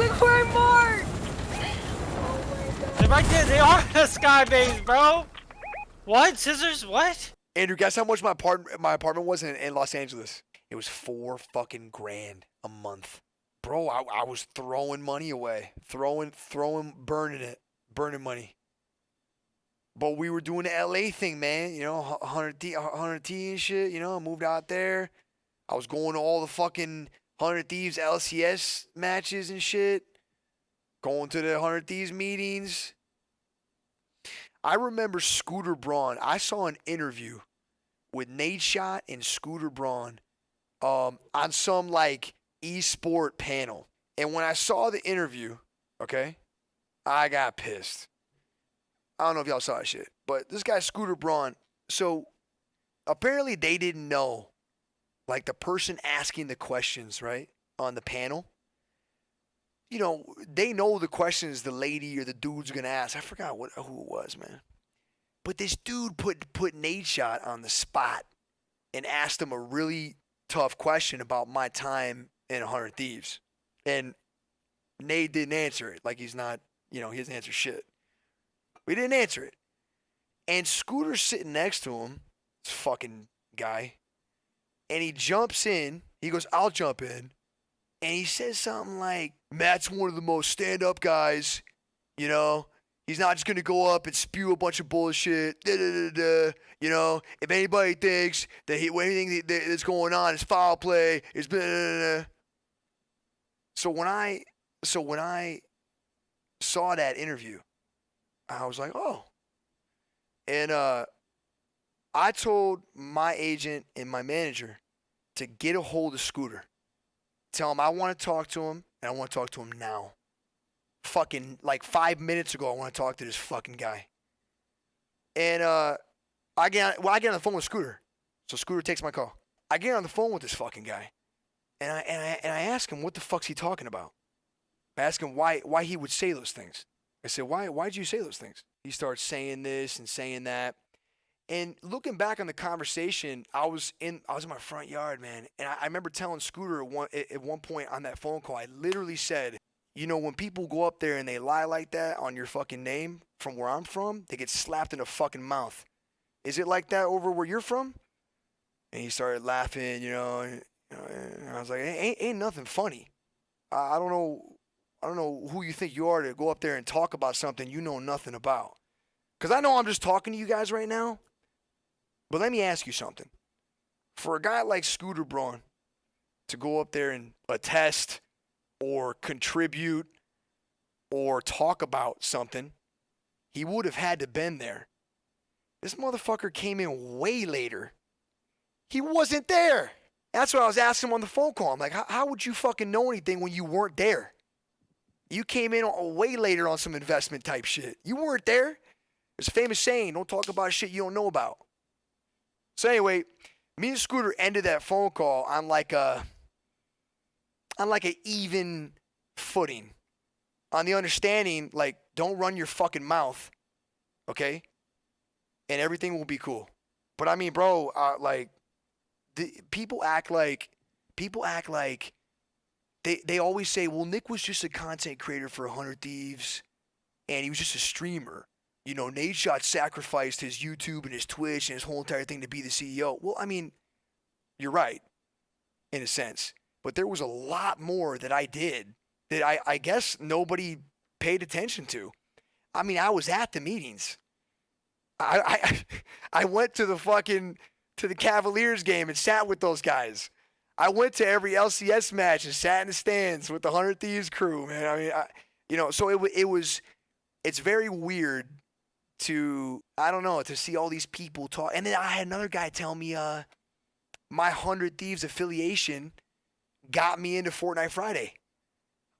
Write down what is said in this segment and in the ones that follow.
Look where I marked! They're right there. They are in the sky base, bro. What? Scissors? What? Andrew, guess how much my apartment was in Los Angeles? It was $4 fucking grand a month. Bro, I was throwing money away. Burning money. But we were doing the LA thing, man. You know, 100 T and shit. You know, I moved out there. I was going to all the fucking 100 Thieves LCS matches and shit. Going to the 100 Thieves meetings. I remember Scooter Braun. I saw an interview with Nadeshot and Scooter Braun on some like esport panel. And when I saw the interview, okay, I got pissed. I don't know if y'all saw that shit, but this guy Scooter Braun, so apparently they didn't know, like the person asking the questions, right, on the panel, you know, they know the questions the lady or the dude's going to ask. I forgot who it was, man. But this dude put Nadeshot on the spot and asked him a really tough question about my time in 100 Thieves. And Nate didn't answer it. Like he's not, you know, he doesn't answer shit. We didn't answer it. And Scooter's sitting next to him, this fucking guy, and he jumps in. He goes, I'll jump in. And he says something like, Matt's one of the most stand-up guys, you know. He's not just going to go up and spew a bunch of bullshit. You know, if anybody thinks that anything that's going on is foul play, is So when I saw that interview, I was like, oh. And I told my agent and my manager to get a hold of Scooter. Tell him I want to talk to him, and I want to talk to him now. Fucking like 5 minutes ago, I want to talk to this fucking guy. And I get on the phone with Scooter. So Scooter takes my call. I get on the phone with this fucking guy, and I ask him what the fuck's he talking about. I ask him why he would say those things. I said, why'd you say those things? He starts saying this and saying that. And looking back on the conversation, I was in my front yard, man. And I remember telling Scooter at one point on that phone call, I literally said, you know, when people go up there and they lie like that on your fucking name from where I'm from, they get slapped in the fucking mouth. Is it like that over where you're from? And he started laughing, you know, and I was like, ain't nothing funny. I don't know who you think you are to go up there and talk about something you know nothing about. Because I know I'm just talking to you guys right now. But let me ask you something. For a guy like Scooter Braun to go up there and attest or contribute or talk about something, he would have had to been there. This motherfucker came in way later. He wasn't there. That's what I was asking him on the phone call. I'm like, how would you fucking know anything when you weren't there? You came in way later on some investment type shit. You weren't there. There's a famous saying, don't talk about shit you don't know about. So anyway, me and Scooter ended that phone call on like an even footing. On the understanding, like, don't run your fucking mouth, okay? And everything will be cool. But I mean, bro, people act like they always say, well, Nick was just a content creator for 100 Thieves, and he was just a streamer. You know, Nadeshot sacrificed his YouTube and his Twitch and his whole entire thing to be the CEO. Well, I mean, you're right, in a sense. But there was a lot more that I did that I guess nobody paid attention to. I mean, I was at the meetings. I went to the Cavaliers game and sat with those guys. I went to every LCS match and sat in the stands with the 100 Thieves crew, man. I mean, so it's very weird to see all these people talk. And then I had another guy tell me my 100 Thieves affiliation got me into Fortnite Friday.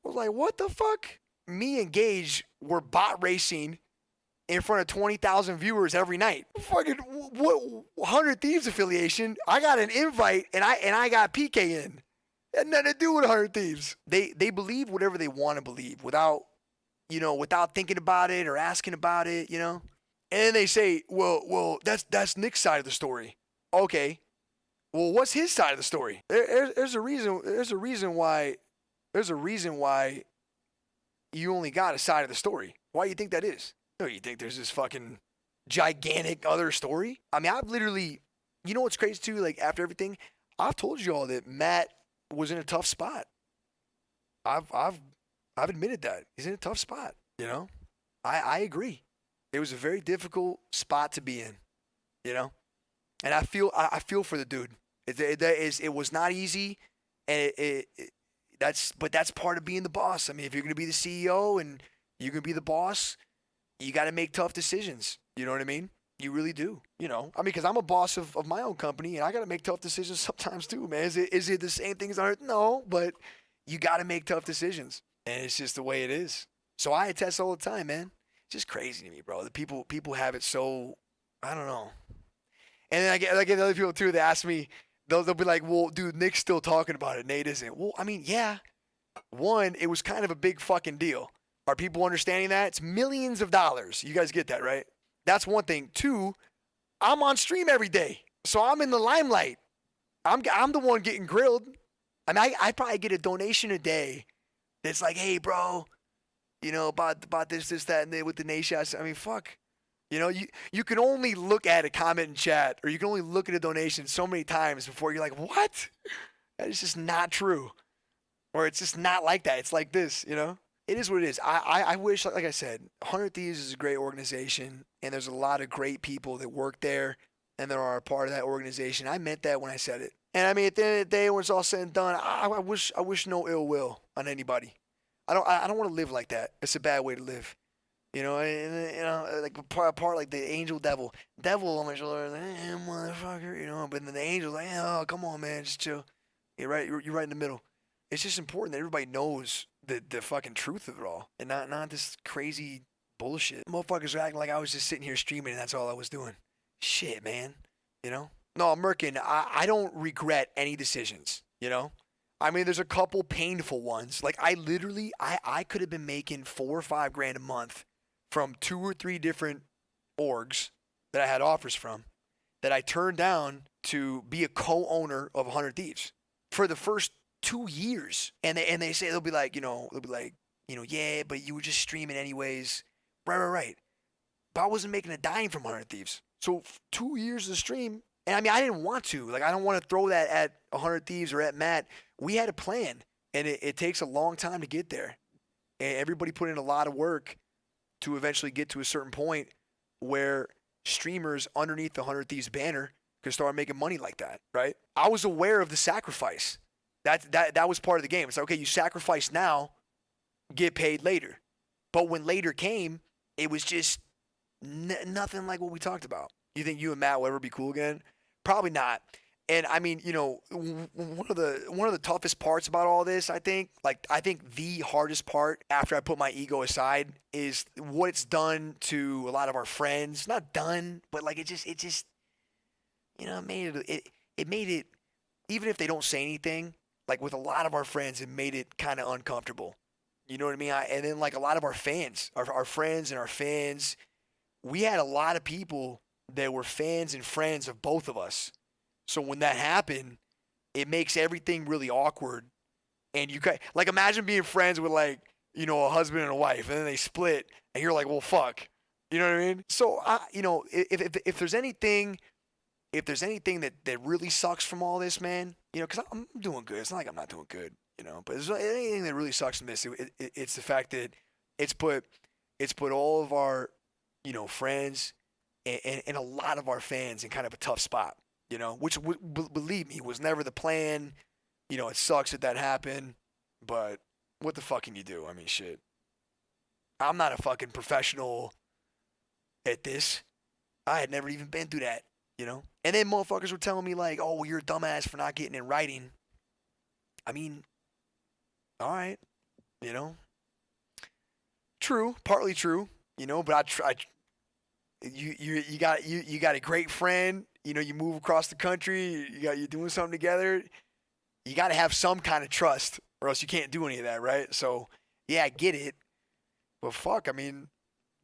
I was like, what the fuck? Me and Gage were bot racing in front of 20,000 viewers every night. Fucking what 100 Thieves affiliation? I got an invite and I got PK in. It had nothing to do with 100 Thieves. They believe whatever they want to believe without thinking about it or asking about it, you know? And then they say, well, that's Nick's side of the story. Okay. Well, what's his side of the story? There's a reason why you only got a side of the story. Why do you think that is? No, you think there's this fucking gigantic other story? I mean, I've literally, you know what's crazy too? Like after everything, I've told you all that Matt was in a tough spot. I've admitted that he's in a tough spot. You know, I agree. It was a very difficult spot to be in. You know, and I feel for the dude. It was not easy, and that's part of being the boss. I mean, if you're gonna be the CEO and you're gonna be the boss, you got to make tough decisions. You know what I mean? You really do. You know, I mean, because I'm a boss of my own company, and I got to make tough decisions sometimes too, man. Is it the same thing as on Earth? No, but you got to make tough decisions, and it's just the way it is. So I attest all the time, man. It's just crazy to me, bro. The people have it so, I don't know. And then I get other people too that ask me, they'll be like, well, dude, Nick's still talking about it. Nate isn't. Well, I mean, yeah. One, it was kind of a big fucking deal. Are people understanding that? It's millions of dollars. You guys get that, right? That's one thing. Two, I'm on stream every day. So I'm in the limelight. I'm the one getting grilled. I mean, I probably get a donation a day that's like, hey, bro, you know, about this, that, and with the Nadeshot. I mean, fuck. You know, you can only look at a comment in chat, or you can only look at a donation so many times before you're like, what? That is just not true. Or it's just not like that. It's like this, you know? It is what it is. I wish, like I said, 100 Thieves is a great organization, and there's a lot of great people that work there and that are a part of that organization. I meant that when I said it. And I mean, at the end of the day, when it's all said and done, I wish no ill will on anybody. I don't want to live like that. It's a bad way to live. You know, and you know, like part like the angel devil on my shoulder, like, hey, motherfucker, you know. But then the angel's like, oh, come on, man, just chill. You're right in the middle. It's just important that everybody knows the fucking truth of it all, and not this crazy bullshit. Motherfuckers are acting like I was just sitting here streaming and that's all I was doing. Shit, man. You know? No, Merkin, I don't regret any decisions. You know? I mean, there's a couple painful ones. Like I could have been making $4 or $5 grand a month from 2 or 3 different orgs that I had offers from that I turned down to be a co-owner of 100 Thieves for the first 2 years. And they say, they'll be like, yeah, but you were just streaming anyways. Right. But I wasn't making a dime from 100 Thieves. So 2 years of stream, and I mean, I didn't want to. Like, I don't want to throw that at 100 Thieves or at Matt. We had a plan, and it takes a long time to get there. And everybody put in a lot of work to eventually get to a certain point where streamers underneath the 100 Thieves banner could start making money like that, right? I was aware of the sacrifice. That was part of the game. It's like, okay, you sacrifice now, get paid later. But when later came, it was just nothing like what we talked about. You think you and Matt will ever be cool again? Probably not. And I mean, you know, one of the toughest parts about all this, I think the hardest part after I put my ego aside is what it's done to a lot of our friends. Not done, but like it just, you know, it made it, even if they don't say anything, like with a lot of our friends, it made it kind of uncomfortable. You know what I mean? And then like a lot of our fans, our friends and our fans, we had a lot of people that were fans and friends of both of us. So when that happened, it makes everything really awkward. And you like imagine being friends with like, you know, a husband and a wife, and then they split, and you're like, well, fuck. You know what I mean? So you know, if there's anything that really sucks from all this, man, you know, because I'm doing good. It's not like I'm not doing good, you know. But if there's anything that really sucks from this, it's the fact that it's put all of our, you know, friends and a lot of our fans in kind of a tough spot. You know, which, believe me, was never the plan. You know, it sucks that happened, but what the fuck can you do? I mean, shit. I'm not a fucking professional at this. I had never even been through that, you know? And then motherfuckers were telling me, like, oh, well, you're a dumbass for not getting in writing. I mean, all right, you know? True, partly true, you know, but you got a great friend. You know, you move across the country, you're doing something together. You got to have some kind of trust, or else you can't do any of that, right? So, yeah, I get it. But fuck, I mean,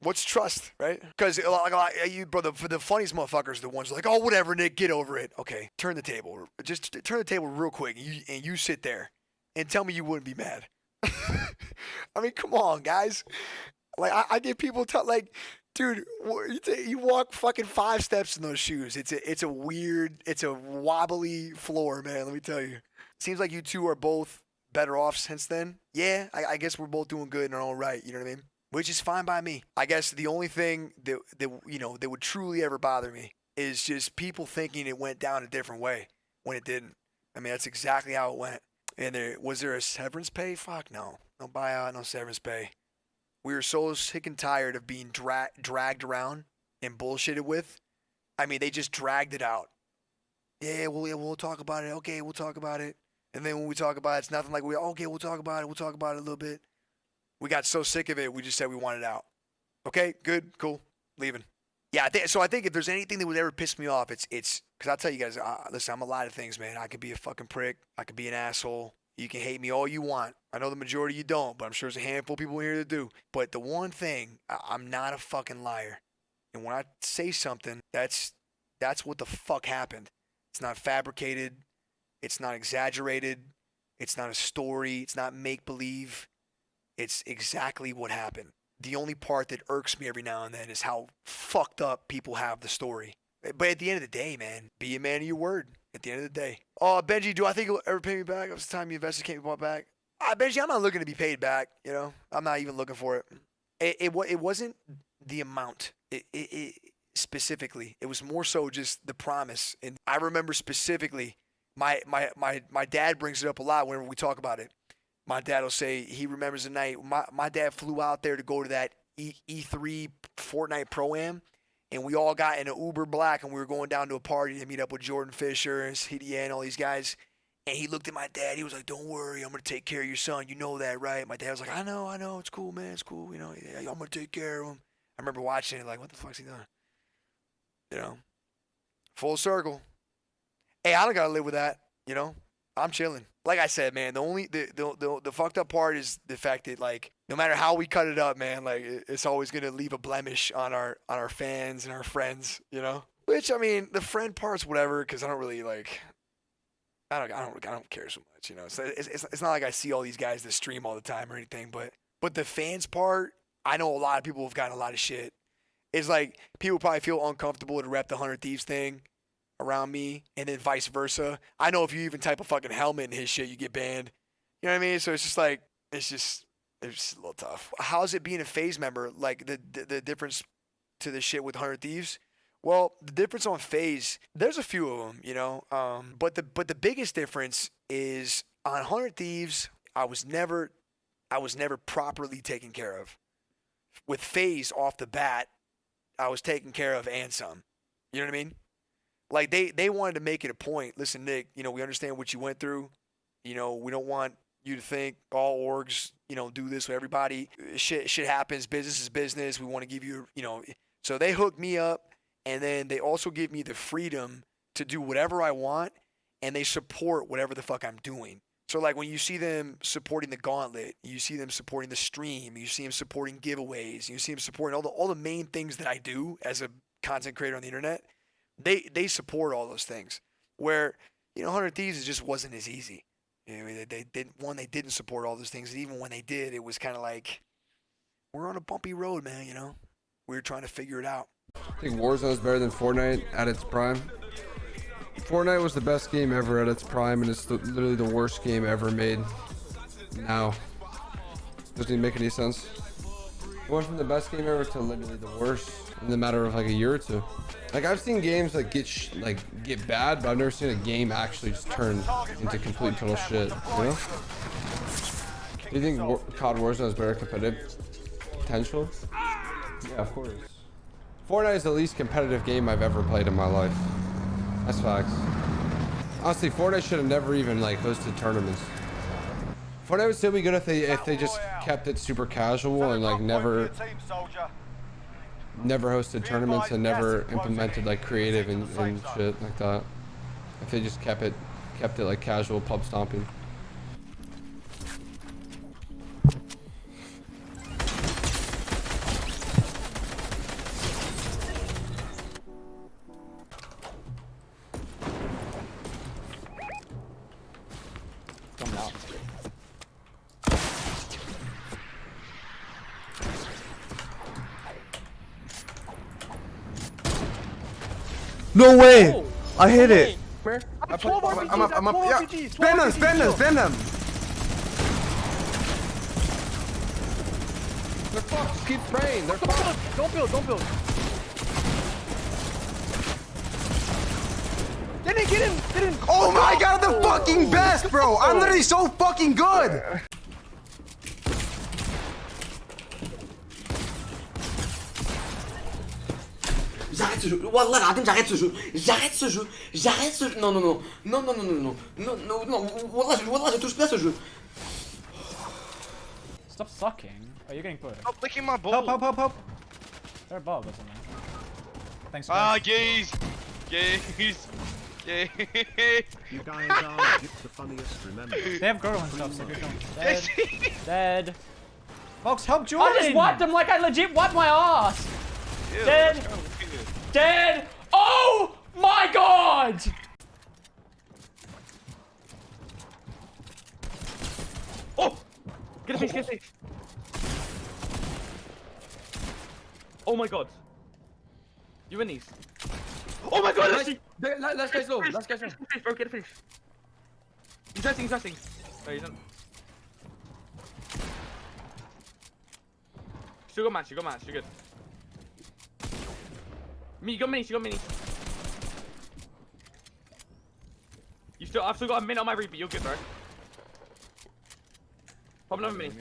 what's trust, right? Because for the funniest motherfuckers, the ones like, oh, whatever, Nick, get over it. Okay, turn the table. Just turn the table real quick, and you sit there and tell me you wouldn't be mad. I mean, come on, guys. Like, I give people like, dude, you walk fucking 5 steps in those shoes. It's a weird, it's a wobbly floor, man. Let me tell you. Seems like you two are both better off since then. Yeah, I guess we're both doing good in our own right. You know what I mean? Which is fine by me. I guess the only thing that that would truly ever bother me is just people thinking it went down a different way when it didn't. I mean, that's exactly how it went. And was there a severance pay? Fuck no. No buyout, no severance pay. We were so sick and tired of being dragged around and bullshitted with. I mean, they just dragged it out. Yeah, we'll talk about it. Okay, we'll talk about it. And then when we talk about it, it's nothing like okay, we'll talk about it. We'll talk about it a little bit. We got so sick of it, we just said we wanted out. Okay, good, cool, leaving. Yeah, I think if there's anything that would ever piss me off, it's because I'll tell you guys, listen, I'm a lot of things, man. I could be a fucking prick. I could be an asshole. You can hate me all you want. I know the majority of you don't, but I'm sure there's a handful of people here that do. But the one thing, I'm not a fucking liar. And when I say something, that's what the fuck happened. It's not fabricated. It's not exaggerated. It's not a story. It's not make-believe. It's exactly what happened. The only part that irks me every now and then is how fucked up people have the story. But at the end of the day, man, be a man of your word. At the end of the day. Oh, Benji, do I think you'll ever pay me back? It was the time you invested can't be bought back. Benji, I'm not looking to be paid back. You know, I'm not even looking for it. It wasn't the amount. It specifically. It was more so just the promise. And I remember specifically, my dad brings it up a lot whenever we talk about it. My dad will say he remembers the night. My dad flew out there to go to that E3 Fortnite Pro-Am. And we all got in an Uber Black, and we were going down to a party to meet up with Jordan Fisher and CDA and all these guys. And he looked at my dad. He was like, "Don't worry, I'm going to take care of your son. You know that, right?" My dad was like, I know. It's cool, man. It's cool. You know, I'm going to take care of him. I remember watching it like, what the fuck's he doing? You know, full circle. Hey, I don't got to live with that. You know, I'm chilling. Like I said, man, the fucked up part is the fact that, like, no matter how we cut it up, man, like, it's always gonna leave a blemish on our fans and our friends, you know. Which, I mean, the friend part's whatever, because I don't really like. I don't care so much, you know. So it's not like I see all these guys that stream all the time or anything, but the fans part, I know a lot of people have gotten a lot of shit. It's like people probably feel uncomfortable to rep the 100 Thieves thing around me, and then vice versa. I know if you even type a fucking helmet in his shit, you get banned. You know what I mean? So it's just like, it's just a little tough. How's it being a FaZe member? Like, the difference to the shit with 100 Thieves? Well, the difference on FaZe, there's a few of them, you know. But the biggest difference is on 100 Thieves, I was never properly taken care of. With FaZe off the bat, I was taken care of and some. You know what I mean? Like, they wanted to make it a point. Listen, Nick, you know, we understand what you went through. You know, we don't want you to think all orgs, you know, do this with everybody. Shit happens. Business is business. We want to give you, you know. So they hooked me up, and then they also give me the freedom to do whatever I want, and they support whatever the fuck I'm doing. So, like, when you see them supporting the gauntlet, you see them supporting the stream, you see them supporting giveaways, you see them supporting all the main things that I do as a content creator on the internet. They support all those things. Where, you know, 100 Thieves just wasn't as easy. You know, they didn't support all those things. And even when they did, it was kind of like, we're on a bumpy road, man, you know? We were trying to figure it out. I think Warzone is better than Fortnite at its prime. Fortnite was the best game ever at its prime, and it's literally the worst game ever made now. Doesn't even make any sense. It went from the best game ever to literally the worst in the matter of like a year or two. Like, I've seen games like get bad, but I've never seen a game actually just turn into complete total shit, you know? Do you think COD Warzone has better competitive potential? Yeah, of course. Fortnite is the least competitive game I've ever played in my life. That's facts. Honestly, Fortnite should have never even like hosted tournaments. Fortnite would still be good if they just kept it super casual and like never hosted tournaments and never implemented like creative and shit like that. If they just kept it like casual pub stomping. No way! Oh, I hit it. Where? I have 12 RPGs. I'm up. I have 12 Yeah. RPGs. Spin them, 12 spin them, RPGs. spin them. They're fucked. Just keep spraying. They're fucked. Don't build. Don't build. Get in. Oh my god, I'm the fucking best, bro. I'm literally so fucking good. J'arrête ce jeu. Wallah, Radim, j'arrête ce jeu. J'arrête ce jeu. J'arrête ce jeu. Non, non, non. Non, non, non, non, non. Non, non, non. Wallah, je touche plus à ce jeu. Stop sucking. Oh, you're getting pushed. Stop licking my ball. Help. They're above or something. Thanks, Ah, guys. gays. You guys are the funniest, remember. They have girdle and stuff, so good going. Yes. Dead. Folks, help Jordan! I just wiped him like I legit wiped my ass. Ew, Dead. that's kinda weird. Dead. Oh my god! Oh! Get a face. Oh my god. You win these. Oh my god, let's Last guy's low. Last guy's low. bro, get a finish. Interesting. No, he's not. Still got match, you're good. Me, you got minis. I've still got a minute on my repeat, you're good, bro. Pop another mini.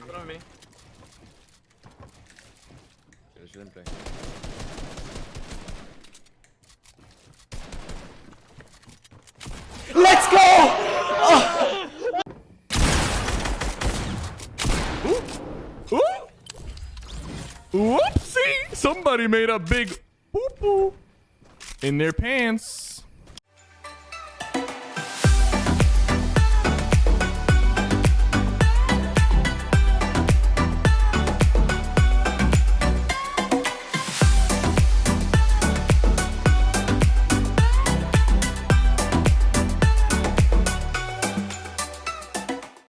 Let's go! Whoopsie! Somebody made a big poo-poo in their pants.